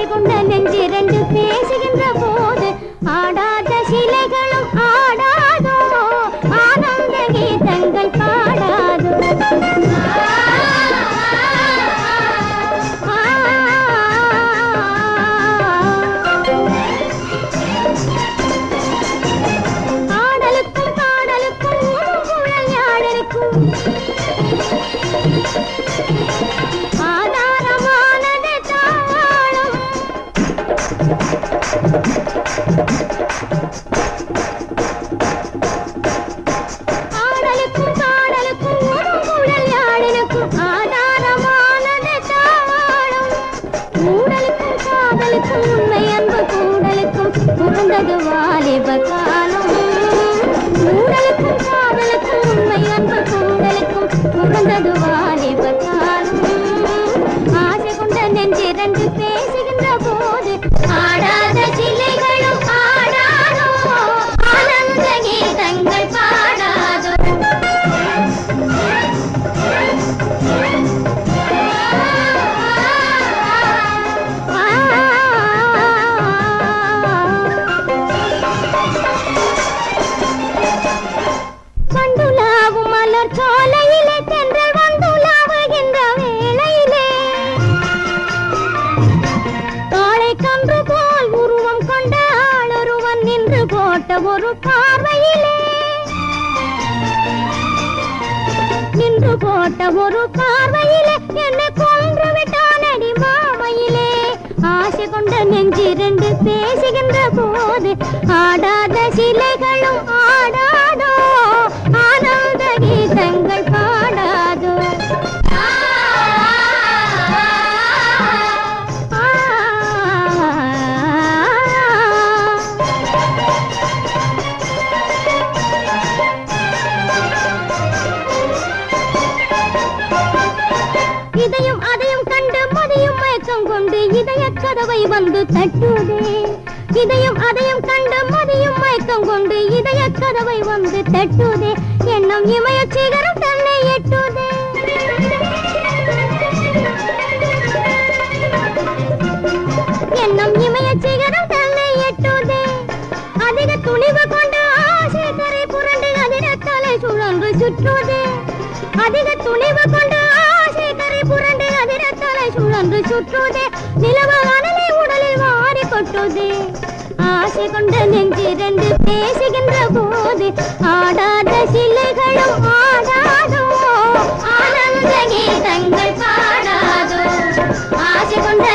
கொண்ட நெஞ்சு ரெண்டு பேசுகின்ற போது ஆடாத சிலைகளும் ஆடாதோ ஆனந்த கீதங்கள் பாடாதோ ஆடலுக்கும் பாடலுக்கும் குழல் யாழலுக்கும் ஆதாரமானது தாளம் ஆடலுக்கும் பாடலுக்கும் குழல் யாழலுக்கும் ஆதாரமானது தாளம் ஊடலுக்கும் காதலுக்கும் உண்மை அன்பு கூடலுக்கும் உகந்தது வாலிப காலம் ஊடலுக்கும் காதலுக்கும் உண்மை அன்பு கூடலுக்கும் உகந்தது வாலிப காலம் ஆசை கொண்ட நெஞ்சு ரெண்டு பேசுகின்ற போது ஆடாத சிலைகளும் ஆடாதோ ஆனந்த கீதங்கள் பாடாதோ வந்துலாவும் மலர் சோலையிலே தென்றல் வந்துலாவுகின்ற வேளையிலே காளை கன்று போல் உருவம் கொண்ட ஆளொருவன் நின்று போட்ட ஒரு பார்வையிலே நின்று போட்ட ஒரு பார்வையிலே என்னை கொன்று விட்டானடி மாமையிலே ஆசை கொண்ட நெஞ்சு ரெண்டு பேசுகின்ற போது ஆடாத சிலைகளும் ஆடாதோ ஆனந்த கீதங்கள் பாடாதோ இதையும் அதையும் கண்டு மதியும் மயக்கம் கொண்டு இதய கதவை வந்து தட்டுதே இதையும் அதையும் கண்டு மதியும் மயக்கம் கொண்டு இதய கதவை வந்து தட்டுதே எண்ணம் இமய சிகரம் தன்னை எட்டுதே எண்ணம் இமய சிகரம் தன்னை எட்டுதே அதிக துணிவு கொண்டு ஆசை கரை புரண்டு அதிர தலை சுழன்று சுற்றுதே அதிக துணிவு கொண்டு ஆசை கரை புரண்டு அதிர தலை சுழன்று சுற்றுதே நிலவானலை உடலில் வாரி கொட்டுதே ஆசை கொண்ட நெஞ்சு ரெண்டு பேசுகின்ற போது ஆடாத சிலைகளும் ஆடாதோ ஆனந்த கீதங்கள் பாடாதோ ஆசை கொண்ட